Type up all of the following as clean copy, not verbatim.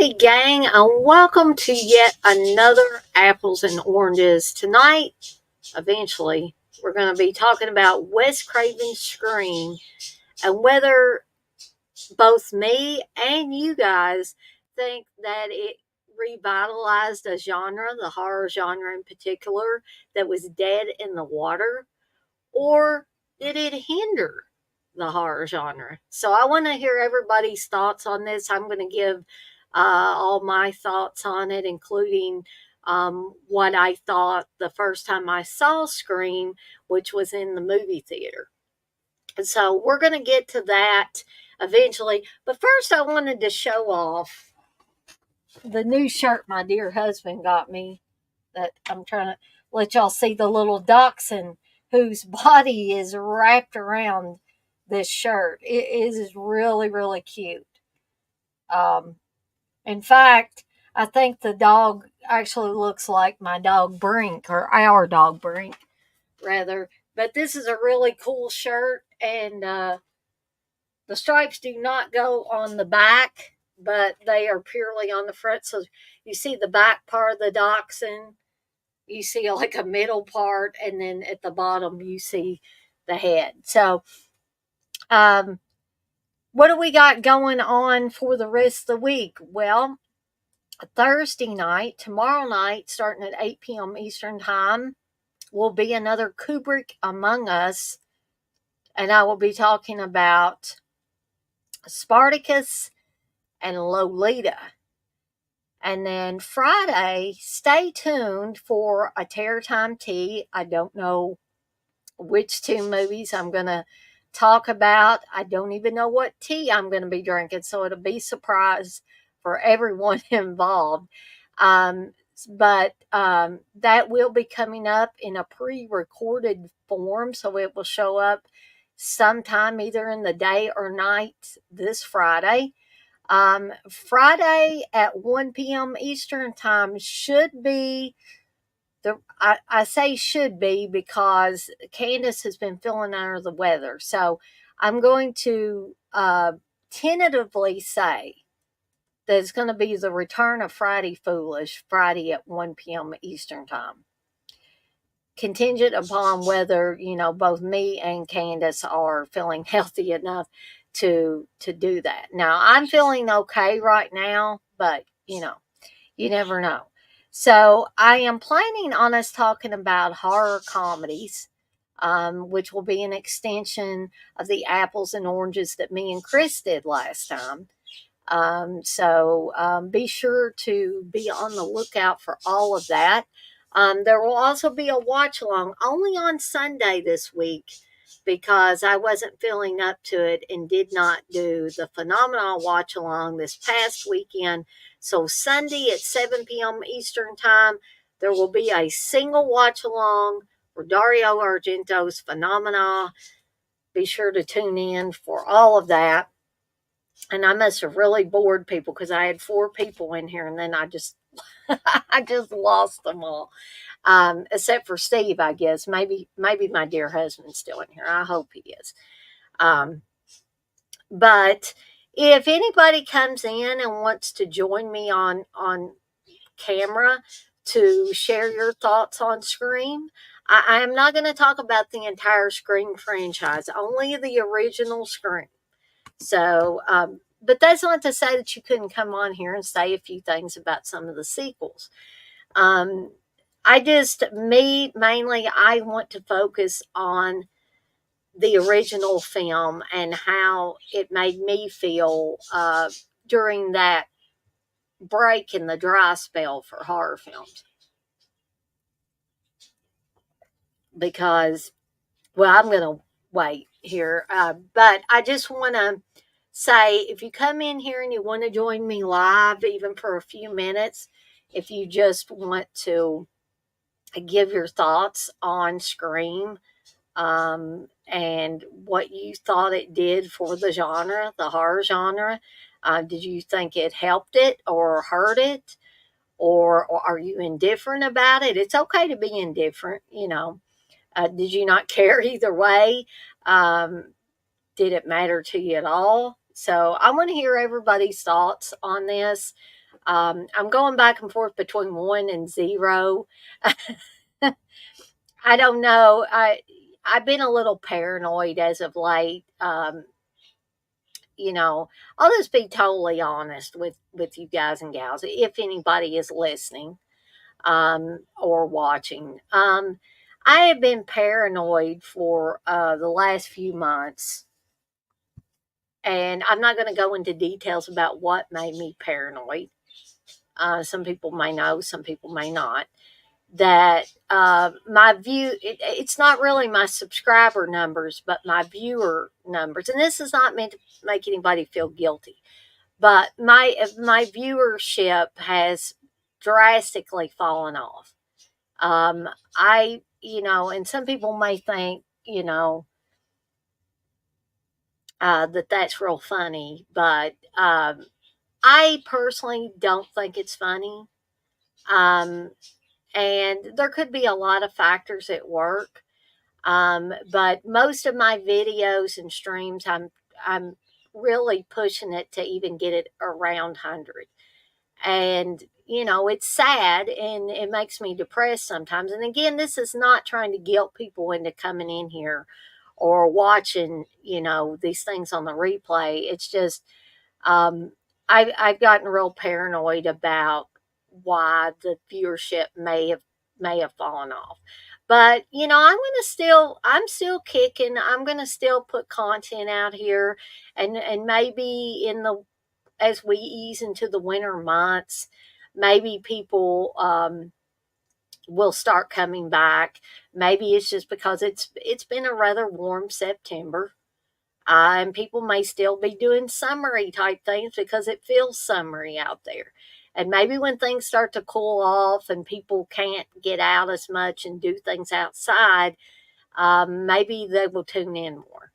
Howdy, gang, and welcome to yet another Apples and Oranges. Tonight, eventually, we're going to be talking about Wes Craven's Scream and whether both me and you guys think that it revitalized a genre, the horror genre in particular, that was dead in the water, or did it hinder the horror genre? So I want to hear everybody's thoughts on this. I'm going to give all my thoughts on it, including what I thought the first time I saw Scream, which was in the movie theater. And so we're going to get to that eventually. But first, I wanted to show off the new shirt my dear husband got me, that I'm trying to let y'all see the little dachshund whose body is wrapped around this shirt. It is really, really cute. In fact, I think the dog actually looks like my dog Brink, or our dog Brink, rather. But this is a really cool shirt, and the stripes do not go on the back, but they are purely on the front. So you see the back part of the dachshund, you see like a middle part, and then at the bottom you see the head. So, what do we got going on for the rest of the week? Well, Thursday night, tomorrow night, starting at 8 p.m. Eastern Time, will be another Kubrick Among Us, and I will be talking about Spartacus and Lolita. And then Friday, stay tuned for a Terror Time Tea. I don't know which two movies I'm going to talk about. I don't even know what tea I'm going to be drinking, so it'll be a surprise for everyone involved. But that will be coming up in a pre-recorded form, so it will show up sometime either in the day or night this Friday. Friday at 1 p.m. Eastern Time should be I say should be because Candace has been feeling under the weather. So I'm going to tentatively say that it's going to be the return of Friday Foolish, Friday at 1 p.m. Eastern Time. Contingent upon whether, both me and Candace are feeling healthy enough to do that. Now, I'm feeling okay right now, but, you never know. So I am planning on us talking about horror comedies, which will be an extension of the apples and oranges that me and Chris did last time. So be sure to be on the lookout for all of that. There will also be a watch along only on Sunday this week because I wasn't feeling up to it and did not do the Phenomenal watch along this past weekend. So Sunday at 7 p.m. Eastern Time, there will be a single watch along for Dario Argento's Phenomena. Be sure to tune in for all of that. And I must have really bored people because I had 4 people in here, and then I just lost them all. Except for Steve, I guess. Maybe my dear husband's still in here. I hope he is. But if anybody comes in and wants to join me on camera to share your thoughts on Scream, I am not going to talk about the entire Scream franchise, only the original Scream. So, but that's not to say that you couldn't come on here and say a few things about some of the sequels. Mainly, I want to focus on the original film and how it made me feel during that break in the dry spell for horror films. Because, well, I'm going to wait here, but I just want to say, if you come in here and you want to join me live, even for a few minutes, if you just want to give your thoughts on Scream, and what you thought it did for the genre, the horror genre. Did you think it helped it or hurt it? Or are you indifferent about it? It's okay to be indifferent, Did you not care either way? Did it matter to you at all? So I want to hear everybody's thoughts on this. I'm going back and forth between 1 and 0. I don't know. I've been a little paranoid as of late. You know, I'll just be totally honest with you guys and gals, if anybody is listening or watching. I have been paranoid for the last few months, and I'm not going to go into details about what made me paranoid. Some people may know, some people may not. That my it's not really my subscriber numbers, but my viewer numbers. And this is not meant to make anybody feel guilty, but my viewership has drastically fallen off. I, and some people may think, that that's real funny, but I personally don't think it's funny. Um, and there could be a lot of factors at work. But most of my videos and streams, I'm really pushing it to even get it around 100. And it's sad and it makes me depressed sometimes. And again, this is not trying to guilt people into coming in here or watching these things on the replay. It's just um, I've gotten real paranoid about why the viewership may have fallen off. But I'm still kicking. I'm gonna still put content out here, and maybe as we ease into the winter months, maybe people will start coming back. Maybe it's just because it's been a rather warm September. And people may still be doing summery type things because it feels summery out there. And maybe when things start to cool off and people can't get out as much and do things outside, maybe they will tune in more.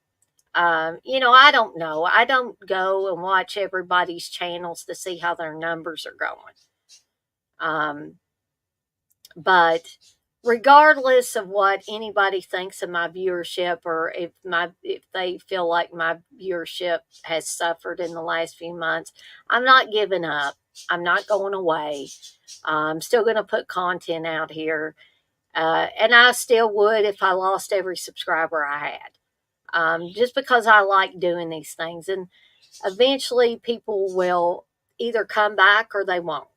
I don't know. I don't go and watch everybody's channels to see how their numbers are going. Um, but regardless of what anybody thinks of my viewership, or if they feel like my viewership has suffered in the last few months, I'm not giving up. I'm not going away. I'm still going to put content out here. And I still would if I lost every subscriber I had. Just because I like doing these things. And eventually people will either come back or they won't,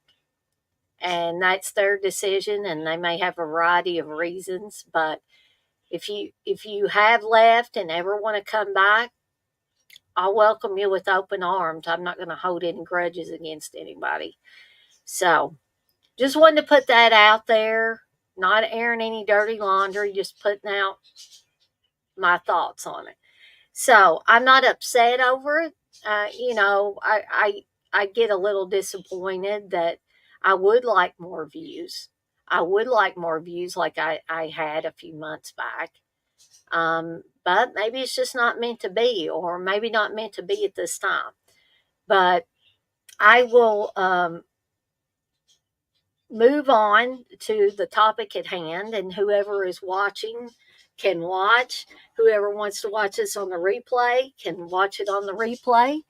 and that's their decision, and they may have a variety of reasons. But if you have left and ever want to come back, I'll welcome you with open arms. I'm not going to hold any grudges against anybody. So just wanted to put that out there, not airing any dirty laundry, just putting out my thoughts on it. So I'm not upset over it. I get a little disappointed that I would like more views. I would like more views like I had a few months back. But maybe it's just not meant to be, or maybe not meant to be at this time. But I will move on to the topic at hand, and whoever is watching can watch. Whoever wants to watch this on the replay can watch it on the replay.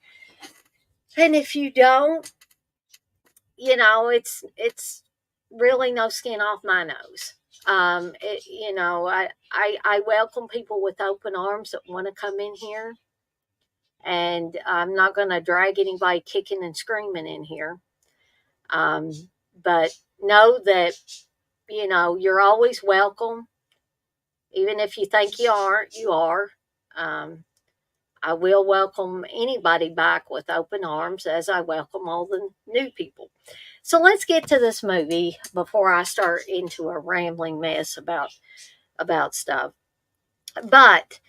And if you don't, it's really no skin off my nose. I welcome people with open arms that want to come in here, and I'm not going to drag anybody kicking and screaming in here. Um, but know that you're always welcome, even if you think you aren't. You are. Um, I will welcome anybody back with open arms, as I welcome all the new people. So let's get to this movie before I start into a rambling mess about stuff. But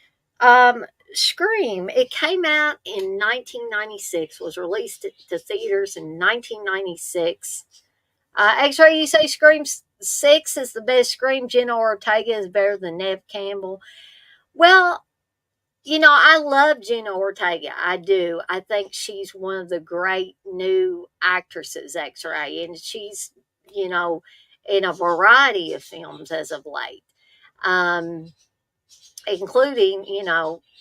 Scream, it came out in 1996, was released to theaters in 1996. Actually, you say Scream 6 is the best Scream. Jenna Ortega is better than Neve Campbell. Well, I love Jenna Ortega. I do. I think she's one of the great new actresses, X-Ray, and she's, in a variety of films as of late, including,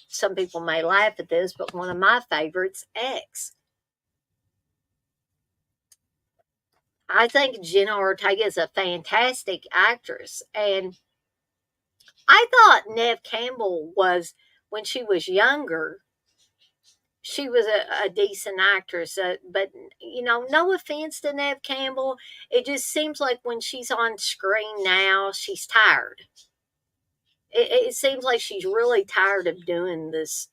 some people may laugh at this, but one of my favorites, X. I think Jenna Ortega is a fantastic actress. And I thought Neve Campbell was, when she was younger, she was a decent actress. But, no offense to Neve Campbell, it just seems like when she's on screen now, she's tired. It seems like she's really tired of doing this,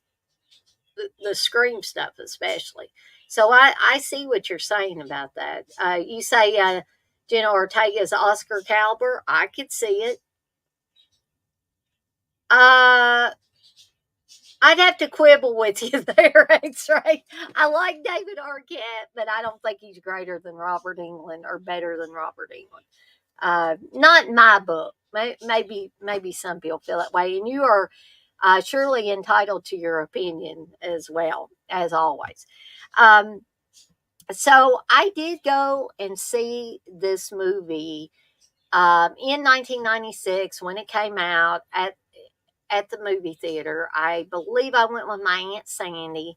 the scream stuff, especially. So I see what you're saying about that. You say Jenna Ortega's Oscar caliber. I could see it. Uh, I'd have to quibble with you there, X-Ray. I like David Arquette, but I don't think he's greater than Robert England or better than Robert England. Not in my book. Maybe some people feel that way, and you are surely entitled to your opinion as well, as always. Um, so I did go and see this movie in 1996 when it came out at the movie theater. I believe I went with my Aunt Sandy,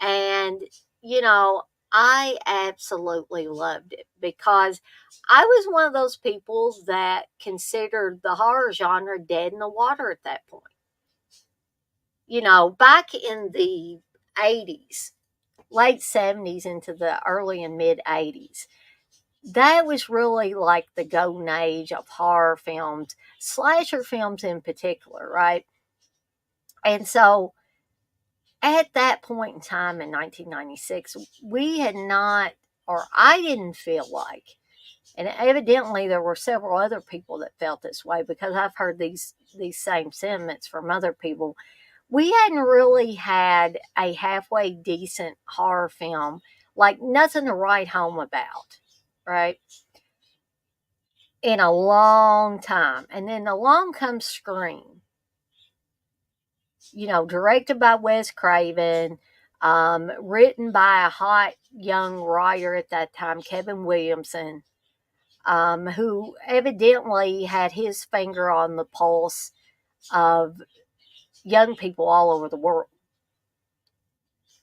and you know, I absolutely loved it because I was one of those people that considered the horror genre dead in the water at that point. Back in the 80s, late 70s into the early and mid 80s, that was really like the golden age of horror films, slasher films in particular, right? And so at that point in time in 1996, we had not, or I didn't feel like, and evidently there were several other people that felt this way because I've heard these same sentiments from other people. We hadn't really had a halfway decent horror film, like nothing to write home about, right? In a long time. And then along comes Scream, directed by Wes Craven, written by a hot young writer at that time, Kevin Williamson, who evidently had his finger on the pulse of young people all over the world,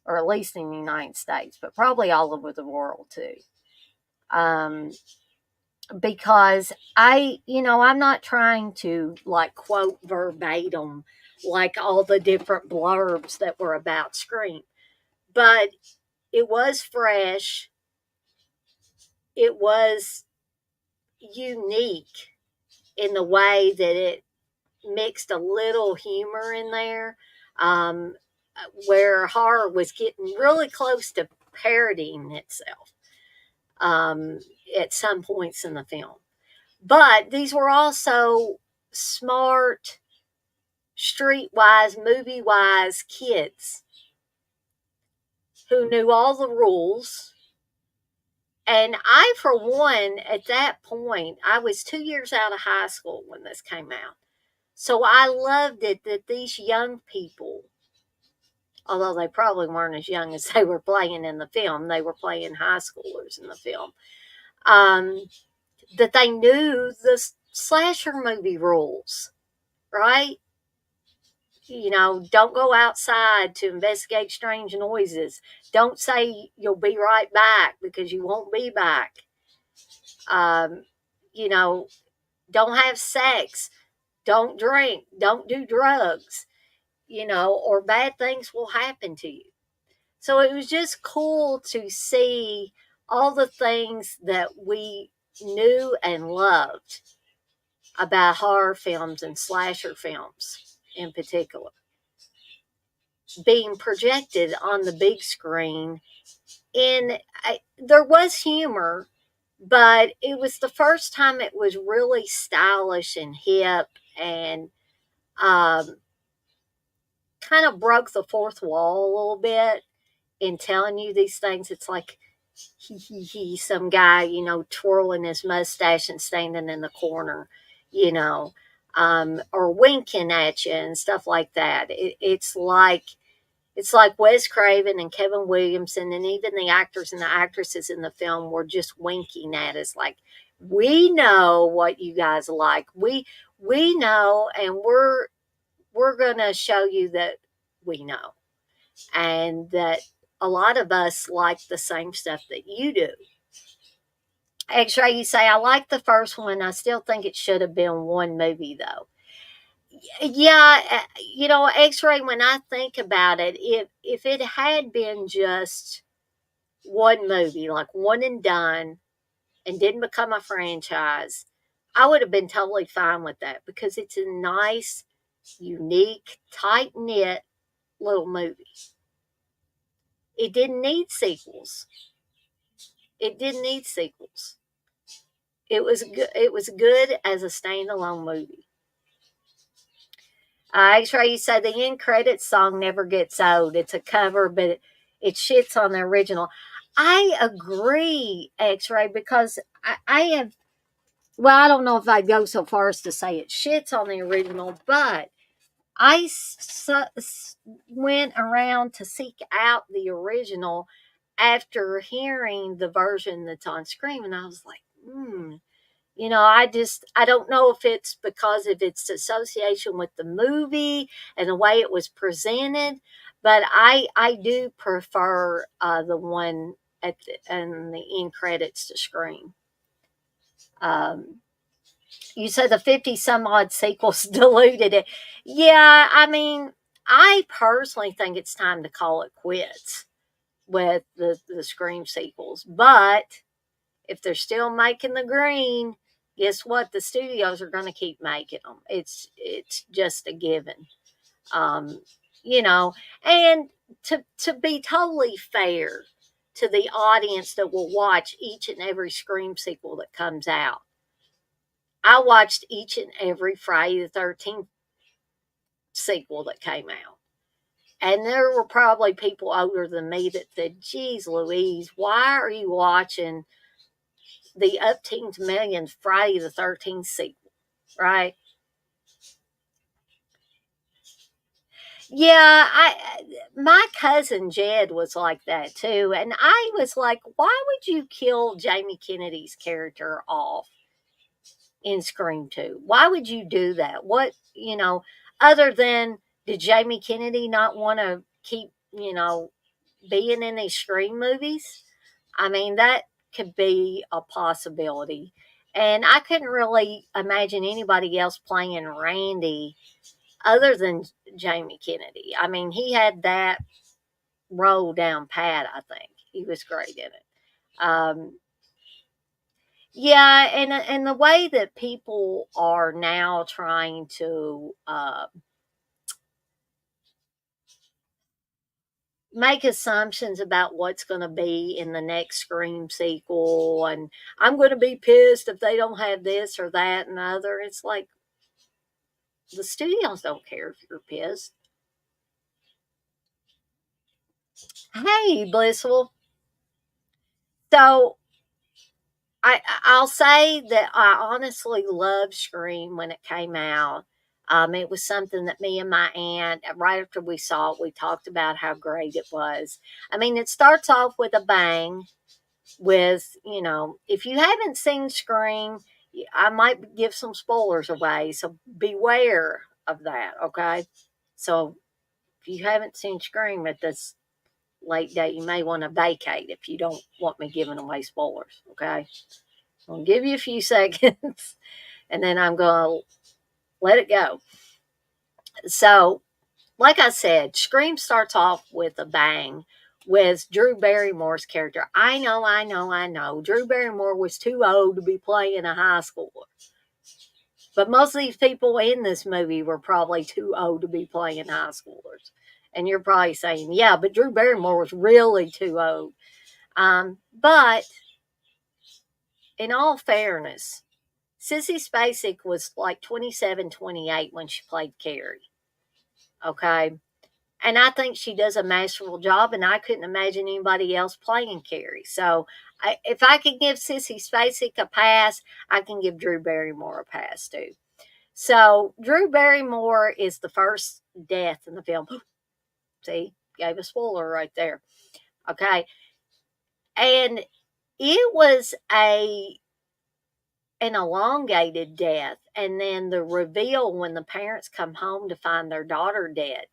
or at least in the United States, but probably all over the world too. Because I'm not trying to like quote verbatim like all the different blurbs that were about Scream, but it was fresh. It was unique in the way that it mixed a little humor in there, um, where horror was getting really close to parodying itself at some points in the film. But these were also smart, streetwise, movie wise kids who knew all the rules. And I, for one, at that point, I was 2 years out of high school when this came out. So I loved it that these young people, although they probably weren't as young as they were playing in the film, they were playing high schoolers in the film, um, that they knew the slasher movie rules, right? Don't go outside to investigate strange noises. Don't say you'll be right back because you won't be back. Um, you know, don't have sex. Don't drink. Don't do drugs, or bad things will happen to you. So it was just cool to see all the things that we knew and loved about horror films and slasher films in particular being projected on the big screen. There was humor, but it was the first time it was really stylish and hip and um, kind of broke the fourth wall a little bit in telling you these things. It's like some guy, twirling his mustache and standing in the corner, you know, or winking at you and stuff like that. It's like Wes Craven and Kevin Williamson and even the actors and the actresses in the film were just winking at us like, we know what you guys like. We know, and we're going to show you that we know. And that a lot of us like the same stuff that you do. X-Ray, you say, I like the first one. I still think it should have been one movie, though. Yeah, X-Ray, when I think about it, if it had been just one movie, like one and done, and didn't become a franchise, I would have been totally fine with that because it's a nice, unique, tight knit little movie. It didn't need sequels. It didn't need sequels. It was good. It was good as a standalone movie. X-Ray, you say the end credits song never gets old. It's a cover, but it shits on the original. I agree, X-Ray, because I have. Well, I don't know if I'd go so far as to say it shits on the original, but went around to seek out the original after hearing the version that's on screen, and I was like, I don't know if it's because of its association with the movie and the way it was presented, but I do prefer the one and the end credits to screen. You said the 50 some odd sequels diluted it. Yeah, I mean, I personally think it's time to call it quits with the Scream sequels. But if they're still making the green, guess what? The studios are going to keep making them. It's just a given. Um, you know, and to be totally fair to the audience that will watch each and every Scream sequel that comes out, I watched each and every Friday the 13th sequel that came out. And there were probably people older than me that said, geez Louise, why are you watching the upteenth millionth Friday the 13th sequel? Right? Yeah, my cousin Jed was like that too. And I was like, why would you kill Jamie Kennedy's character off in Scream 2? Why would you do that? Other than did Jamie Kennedy not want to keep, being in these Scream movies? I mean, that could be a possibility. And I couldn't really imagine anybody else playing Randy other than Jamie Kennedy. I mean, he had that role down pat, I think. He was great in it. Yeah, and the way that people are now trying to make assumptions about what's going to be in the next Scream sequel, and I'm going to be pissed if they don't have this or that and other. It's like the studios don't care if you're pissed. Hey, Blissful. So I'll say that I honestly loved Scream when it came out. It was something that me and my aunt, right after we saw it, we talked about how great it was. I mean, it starts off with a bang. With, if you haven't seen Scream, I might give some spoilers away, so beware of that. Okay, so if you haven't seen Scream at this late date, you may want to vacate if you don't want me giving away spoilers. Okay. I'll give you a few seconds and then I'm going to let it go. So, like I said, Scream starts off with a bang with Drew Barrymore's character. I know. Drew Barrymore was too old to be playing a high schooler. But most of these people in this movie were probably too old to be playing high schoolers. And you're probably saying, yeah, but Drew Barrymore was really too old. But in all fairness, Sissy Spacek was like 27, 28 when she played Carrie. Okay. And I think she does a masterful job, and I couldn't imagine anybody else playing Carrie. So if I can give Sissy Spacek a pass, I can give Drew Barrymore a pass too. So Drew Barrymore is the first death in the film. See, gave a spoiler right there. Okay. And it was an elongated death, and then the reveal when the parents come home to find their daughter dead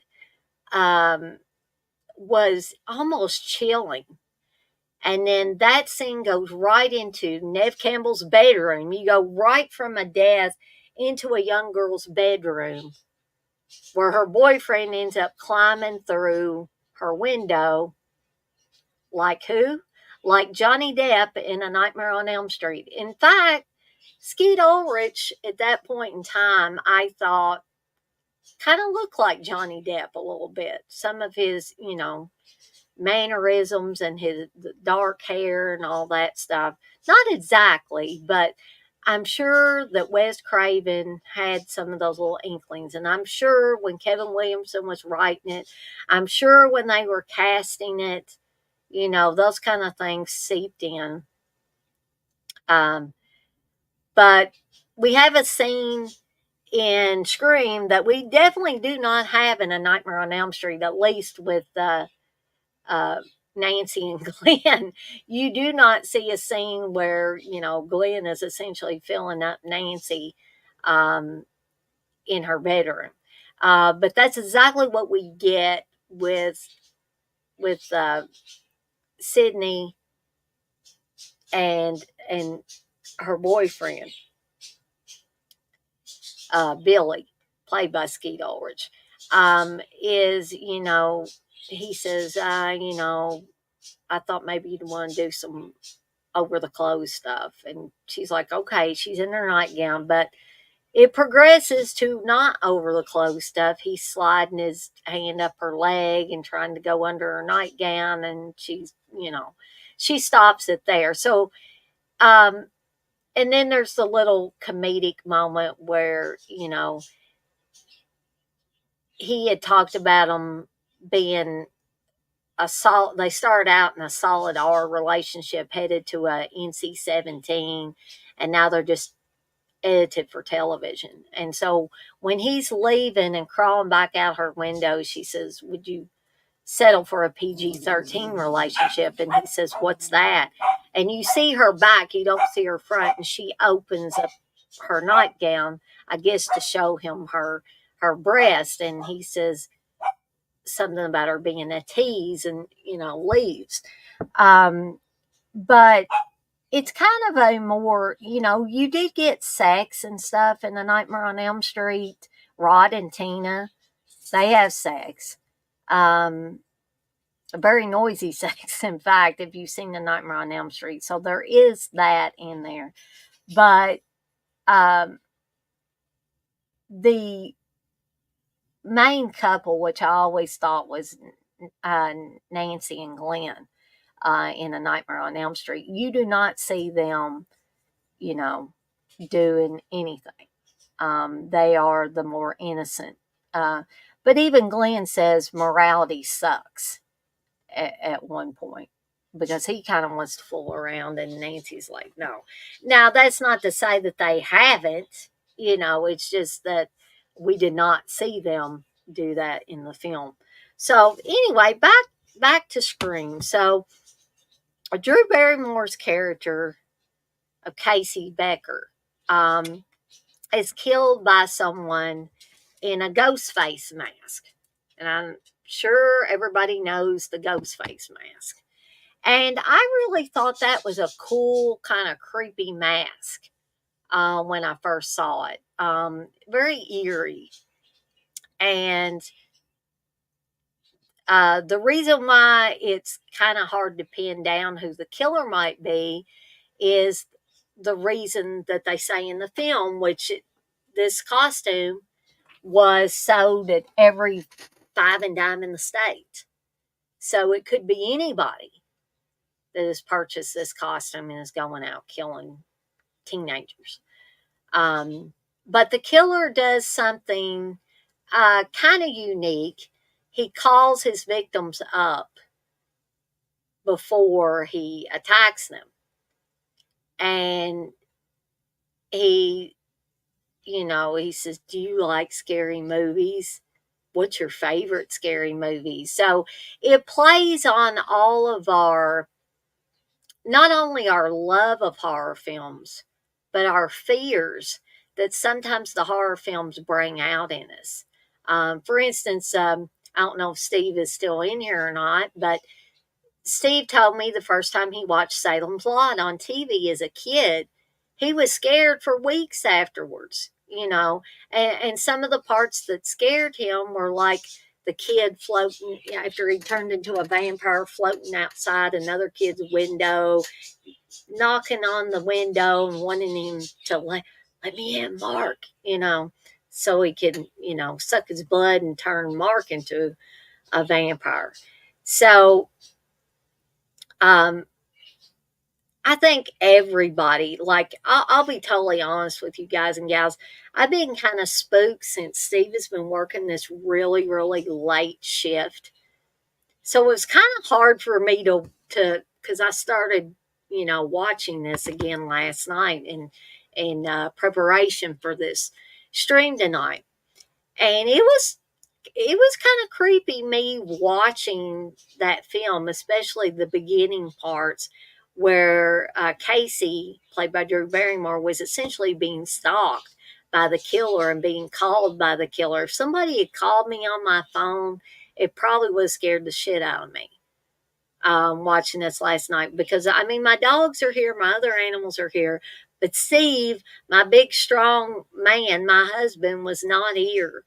was almost chilling. And then that scene goes right into Nev Campbell's bedroom. You go right from a desk into a young girl's bedroom where her boyfriend ends up climbing through her window. Like who? Like Johnny Depp in A Nightmare on Elm Street. In fact, Skeet Ulrich at that point in time, I thought, kind of looked like Johnny Depp a little bit. Some of his, mannerisms and his dark hair and all that stuff. Not exactly, but I'm sure that Wes Craven had some of those little inklings. And I'm sure when Kevin Williamson was writing it, I'm sure when they were casting it, those kind of things seeped in. Um, but we have a scene in Scream that we definitely do not have in A Nightmare on Elm Street, at least with uh, Nancy and Glenn. You do not see a scene where, Glenn is essentially filling up Nancy um, in her bedroom. But that's exactly what we get with Sydney and her boyfriend, Billy, played by Skeet Ulrich. Is, he says, I thought maybe you'd want to do some over the clothes stuff. And she's like, okay, she's in her nightgown, but it progresses to not over the clothes stuff. He's sliding his hand up her leg and trying to go under her nightgown, and she stops it there. So, and then there's the little comedic moment where, he had talked about them being they started out in a solid R relationship headed to a NC-17, and now they're just edited for television. And so when he's leaving and crawling back out her window, she says, would you settle for a PG-13 relationship? And he says, what's that? And you see her back, you don't see her front, and she opens up her nightgown, I guess to show him her breast. And he says something about her being a tease, and leaves. But it's kind of a more, you did get sex and stuff in The Nightmare on Elm Street. Rod and Tina, they have sex. Very noisy sex, in fact, if you've seen The Nightmare on Elm Street. So there is that in there. But the main couple, which I always thought was Nancy and Glenn in A Nightmare on Elm Street, you do not see them, doing anything. They are the more innocent. But even Glenn says morality sucks at one point, because he kind of wants to fool around, and Nancy's like, no. Now, that's not to say that they haven't, it's just that we did not see them do that in the film. So anyway, back to Scream. So Drew Barrymore's character of Casey Becker is killed by someone in a ghost face mask. And I'm sure everybody knows the ghost face mask. And I really thought that was a cool, kind of creepy mask when I first saw it. Very eerie. And the reason why it's kind of hard to pin down who the killer might be is the reason that they say in the film, this costume was sold at every five and dime in the state. So it could be anybody that has purchased this costume and is going out killing teenagers. But the killer does something kind of unique. He calls his victims up before he attacks them. And he says, do you like scary movies? What's your favorite scary movie? So it plays on all of not only our love of horror films, but our fears that sometimes the horror films bring out in us. For instance, I don't know if Steve is still in here or not, but Steve told me the first time he watched Salem's Lot on TV as a kid, he was scared for weeks afterwards, and some of the parts that scared him were like the kid floating after he turned into a vampire, floating outside another kid's window, knocking on the window and wanting him to let me in, Mark, so he could, suck his blood and turn Mark into a vampire. So, um, I think everybody, like, I'll be totally honest with you guys and gals. I've been kind of spooked since Steve has been working this really, really late shift. So it was kind of hard for me because I started, watching this again last night in preparation for this stream tonight. And it was kind of creepy me watching that film, especially the beginning parts where Casey, played by Drew Barrymore, was essentially being stalked by the killer and being called by the killer. If somebody had called me on my phone, it probably would have scared the shit out of me. Watching this last night, because I mean, my dogs are here, my other animals are here, but Steve, my big strong man, my husband, was not here.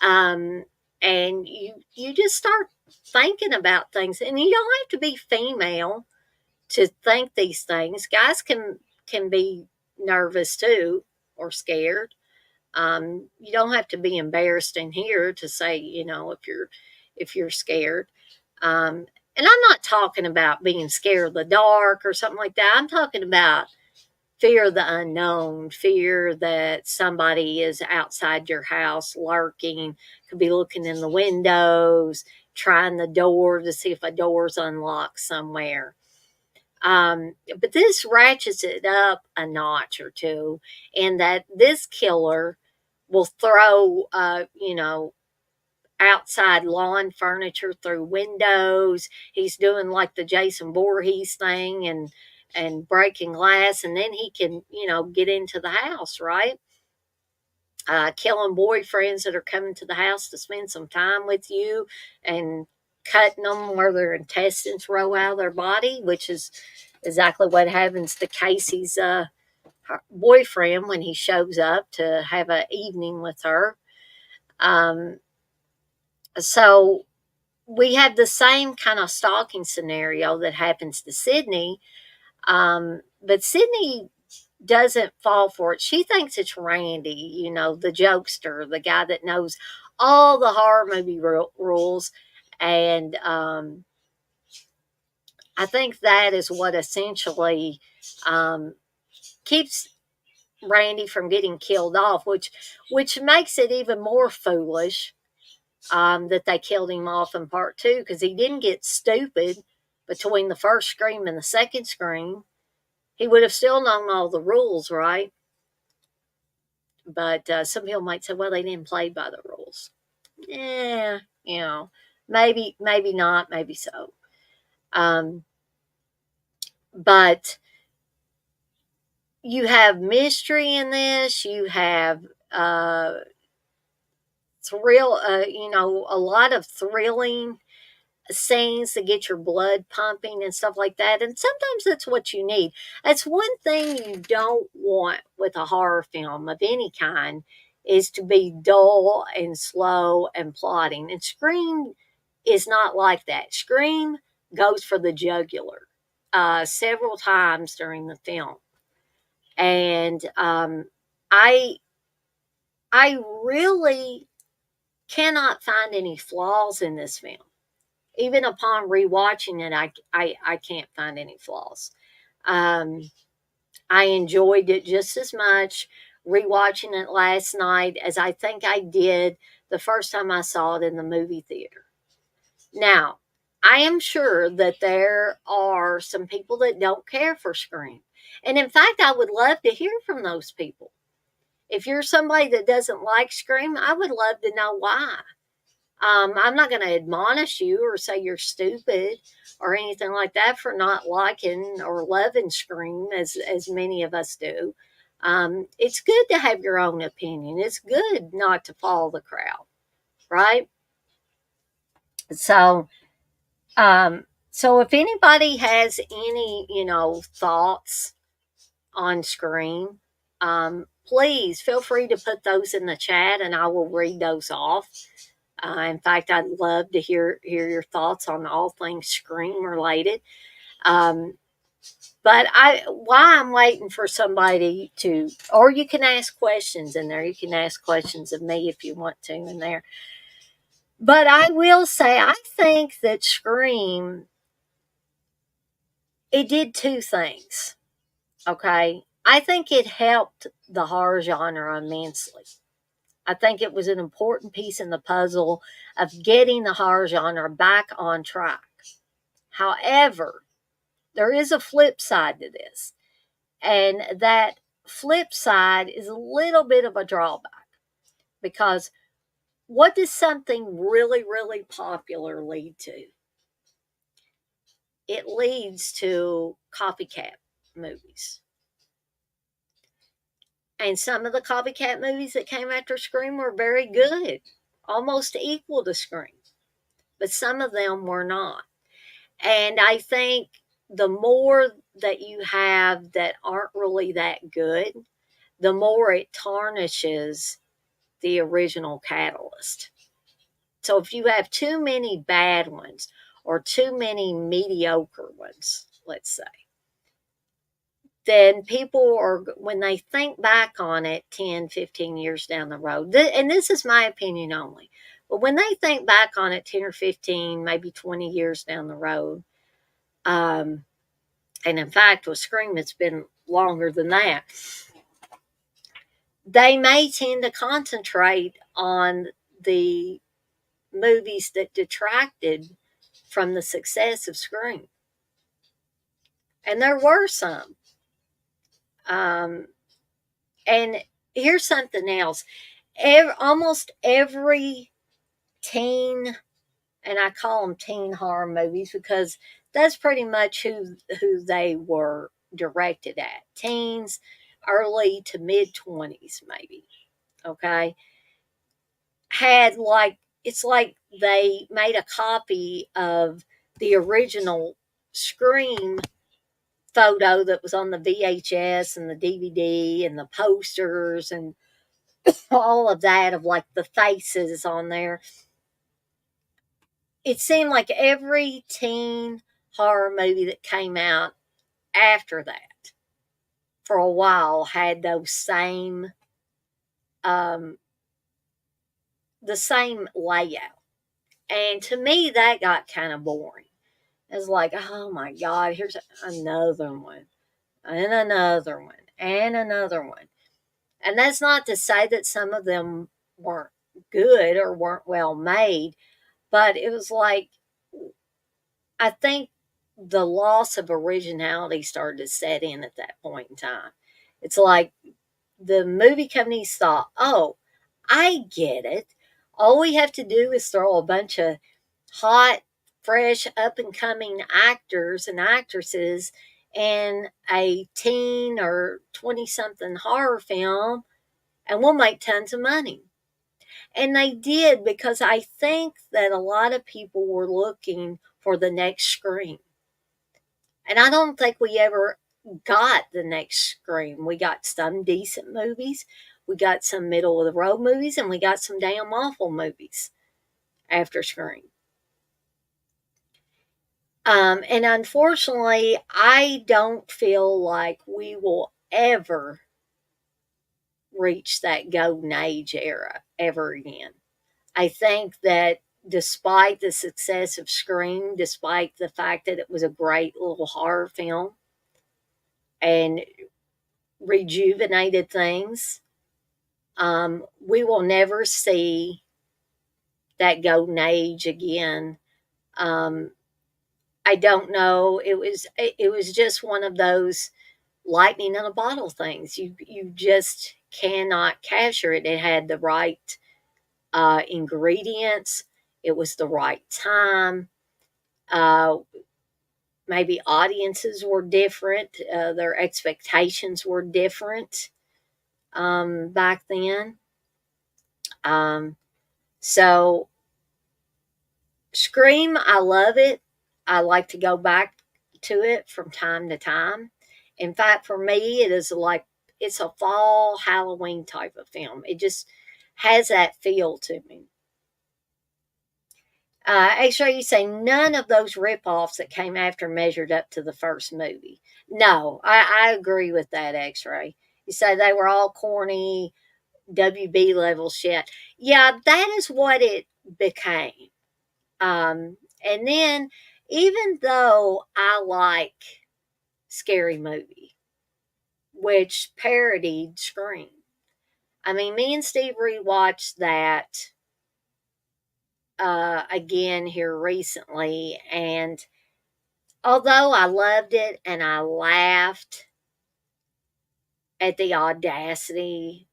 um, and you just start thinking about things, and you don't have to be female to think these things. Guys can be nervous too, or scared. You don't have to be embarrassed in here to say, if you're scared. And I'm not talking about being scared of the dark or something like that. I'm talking about fear of the unknown, fear that somebody is outside your house lurking, could be looking in the windows, trying the door to see if a door's unlocked somewhere. But this ratchets it up a notch or two, in that this killer will throw, outside lawn furniture through windows. He's doing like the Jason Voorhees thing and breaking glass, and then he can, get into the house, right? Killing boyfriends that are coming to the house to spend some time with you, and cutting them where their intestines roll out of their body, which is exactly what happens to Casey's boyfriend when he shows up to have an evening with her. Um, so we have the same kind of stalking scenario that happens to Sydney, but Sydney doesn't fall for it. She thinks it's Randy, the jokester, the guy that knows all the horror movie rules. And I think that is what essentially um, keeps Randy from getting killed off, which makes it even more foolish that they killed him off in part two, because he didn't get stupid between the first scream and the second scream. He would have still known all the rules, right? But some people might say, well, they didn't play by the rules. Yeah, maybe not, maybe so. Um, but you have mystery in this. You have thrill. A lot of thrilling scenes to get your blood pumping and stuff like that. And sometimes that's what you need. That's one thing you don't want with a horror film of any kind, is to be dull and slow and plotting. And Scream is not like that. Scream goes for the jugular several times during the film. And I really cannot find any flaws in this film. Even upon rewatching it, I can't find any flaws. Um, I enjoyed it just as much rewatching it last night as I think I did the first time I saw it in the movie theater. Now, I am sure that there are some people that don't care for Scream. And in fact, I would love to hear from those people. If you're somebody that doesn't like Scream, I would love to know why. I'm not going to admonish you or say you're stupid or anything like that for not liking or loving Scream as many of us do. It's good to have your own opinion. It's good not to follow the crowd, right? So, um, So if anybody has any, thoughts on Scream, please feel free to put those in the chat and I will read those off. In fact, I'd love to hear your thoughts on all things Scream related. Um, but while I'm waiting for somebody to, or you can ask questions in there. You can ask questions of me if you want to in there. But I will say, I think that Scream, it did two things. Okay. I think it helped the horror genre immensely. I think it was an important piece in the puzzle of getting the horror genre back on track. However, there is a flip side to this, and that flip side is a little bit of a drawback because what does something really, really popular lead to? It leads to copycat movies. And some of the copycat movies that came after Scream were very good, almost equal to Scream, but some of them were not. And I think the more that you have that aren't really that good, the more it tarnishes the original catalyst. So if you have too many bad ones or too many mediocre ones, let's say, then people are, when they think back on it 10, 15 years down the road, and this is my opinion only, but when they think back on it 10 or 15, maybe 20 years down the road, and in fact, with Scream, it's been longer than that, they may tend to concentrate on the movies that detracted from the success of Scream. And there were some. Um, and here's something else. Almost every teen, and I call them teen horror movies because that's pretty much who they were directed at. Teens, early to mid 20s, maybe. Okay. Had like, it's like they made a copy of the original Scream photo that was on the VHS and the DVD and the posters and all of that, of like the faces on there. It seemed like every teen horror movie that came out after that for a while had those um, the same layout. And to me, that got kind of boring. It's like, oh my God, here's another one, and another one, and another one. And that's not to say that some of them weren't good or weren't well made, but it was like, I think the loss of originality started to set in at that point in time. It's like the movie companies thought, oh, I get it. All we have to do is throw a bunch of hot, fresh, up and coming actors and actresses in a teen or 20 something horror film, and we'll make tons of money. And they did, because I think that a lot of people were looking for the next Scream. And I don't think we ever got the next Scream. We got some decent movies, we got some middle of the road movies, and we got some damn awful movies after Scream. And unfortunately, I don't feel like we will ever reach that golden age era ever again. I think that despite the success of Scream, despite the fact that it was a great little horror film and rejuvenated things, we will never see that golden age again. Um, I don't know. It was just one of those lightning in a bottle things. You just cannot capture it. It had the right ingredients. It was the right time. Uh, Maybe audiences were different. Their expectations were different back then. Um, so Scream, I love it. I like to go back to it from time to time. In fact, for me, it is like it's a fall Halloween type of film. It just has that feel to me. X-Ray, you say none of those rip-offs that came after measured up to the first movie. No, I agree with that, X-Ray. You say they were all corny, WB level shit. Yeah, that is what it became. And then, even though I like Scary Movie, which parodied Scream, I mean, me and Steve rewatched that again here recently, and although I loved it and I laughed at the audacity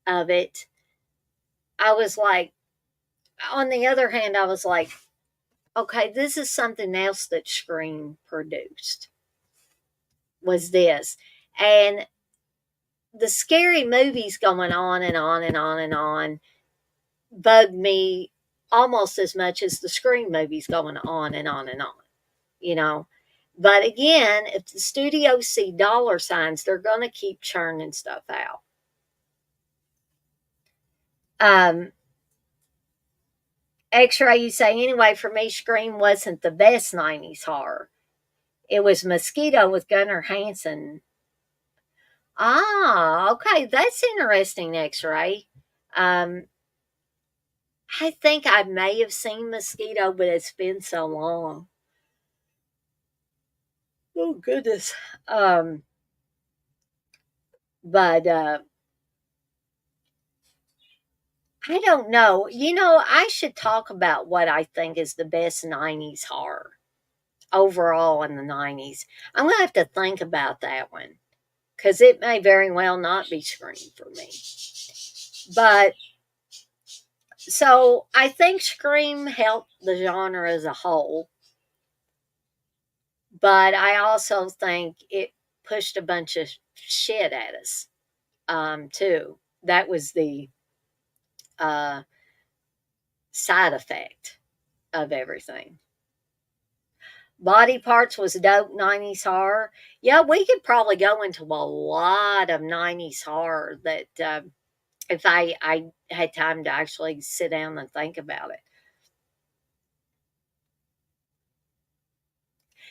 of it, I was like, on the other hand, I was like, okay, this is something else that Scream produced, was this. And the scary movies going on and on and on and on bugged me almost as much as the Scream movies going on and on and on, you know. But again, if the studios see dollar signs, they're going to keep churning stuff out. Um, X-Ray, you say, anyway, for me, Scream wasn't the best 90s horror. It was Mosquito with Gunnar Hansen. Ah, okay, that's interesting, X-Ray. Um, I think I may have seen Mosquito, but it's been so long. Oh goodness. Um, but I don't know. I should talk about what I think is the best 90s horror overall in the 90s. I'm going to have to think about that one because it may very well not be Scream for me. But so I think Scream helped the genre as a whole, but I also think it pushed a bunch of shit at us too. That was the uh, side effect of everything. Body Parts was dope 90s horror. Yeah, we could probably go into a lot of 90s horror that if I had time to actually sit down and think about it.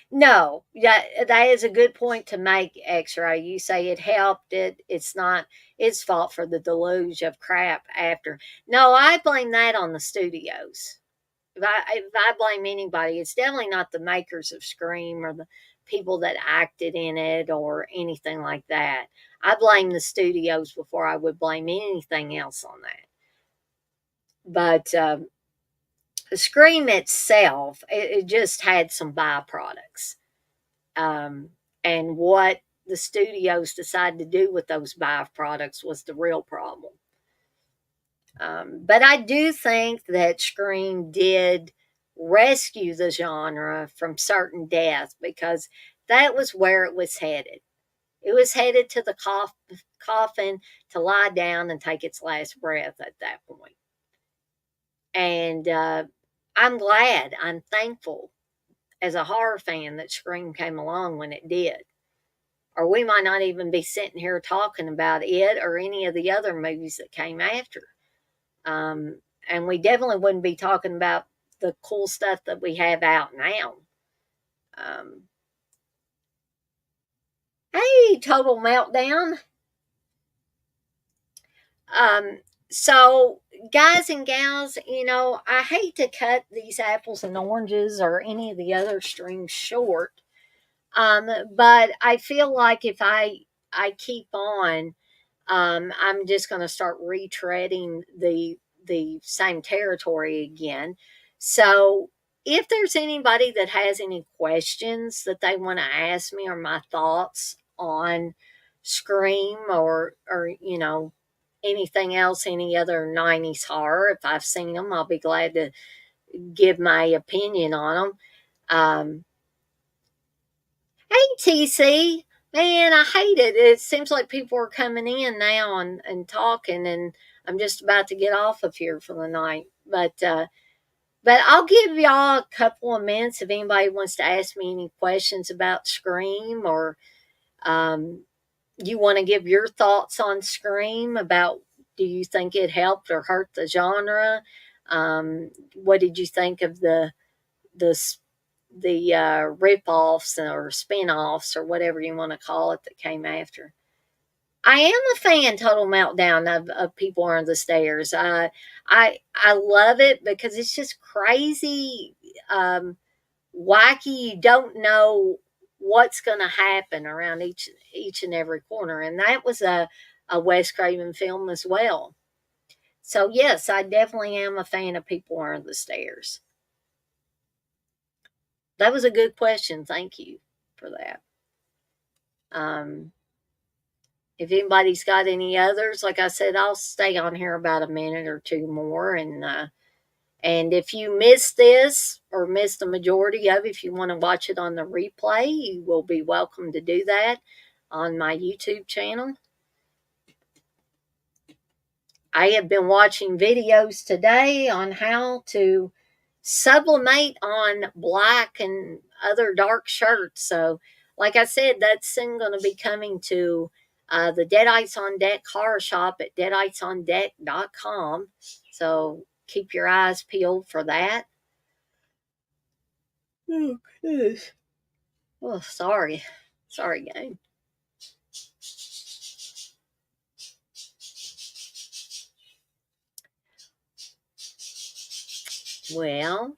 No, yeah, that is a good point to make, X-Ray. You say it helped it. It's not its fault for the deluge of crap after. No, I blame that on the studios. If I blame anybody, it's definitely not the makers of Scream or the people that acted in it or anything like that. I blame the studios before I would blame anything else on that. But Scream itself, it just had some byproducts. Um, and what the studios decided to do with those byproducts was the real problem. But I do think that Scream did rescue the genre from certain death because that was where it was headed. It was headed to the coffin to lie down and take its last breath at that point. And I'm glad, I'm thankful as a horror fan that Scream came along when it did. Or we might not even be sitting here talking about it or any of the other movies that came after. And we definitely wouldn't be talking about the cool stuff that we have out now. Um, hey, Total Meltdown. Um, so, guys and gals, I hate to cut these apples and oranges or any of the other streams short. But I feel like if I keep on, I'm just going to start retreading the same territory again. So if there's anybody that has any questions that they want to ask me or my thoughts on Scream or anything else, any other 90s horror, if I've seen them, I'll be glad to give my opinion on them. Hey, TC. Man, I hate it. It seems like people are coming in now and talking, and I'm just about to get off of here for the night. But But I'll give y'all a couple of minutes if anybody wants to ask me any questions about Scream, or um, you want to give your thoughts on Scream about, do you think it helped or hurt the genre? What did you think of the rip-offs or spin-offs or whatever you want to call it that came after? I am a fan, Total Meltdown, of People Under the Stairs. I love it because it's just crazy, wacky. You don't know what's going to happen around each and every corner, and that was a Wes Craven film as well. So yes, I definitely am a fan of People Under the Stairs. That was a good question. Thank you for that. Um, if anybody's got any others, like I said, I'll stay on here about a minute or two more. And if you missed this or missed the majority of it, if you want to watch it on the replay, you will be welcome to do that on my YouTube channel. I have been watching videos today on how to sublimate on black and other dark shirts. So, like I said, that's soon going to be coming to the Deadites on Deck horror shop at deaditesondeck.com. So, keep your eyes peeled for that. Oh, gosh. Oh, sorry. Sorry, gang. Well,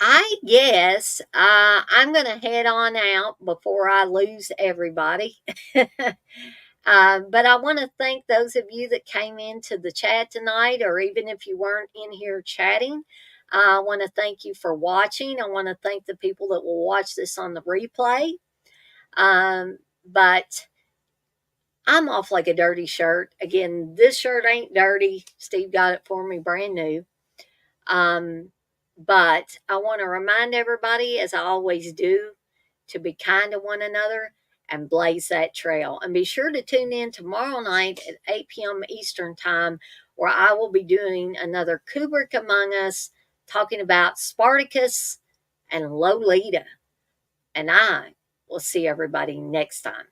I guess I'm going to head on out before I lose everybody. But I want to thank those of you that came into the chat tonight, or even if you weren't in here chatting. I want to thank you for watching. I want to thank the people that will watch this on the replay. But I'm off like a dirty shirt. Again, this shirt ain't dirty. Steve got it for me brand new. But I want to remind everybody, as I always do, to be kind to one another and blaze that trail. And be sure to tune in tomorrow night at 8 p.m. Eastern Time, where I will be doing another Kubrick Among Us, talking about Spartacus and Lolita. And I will see everybody next time.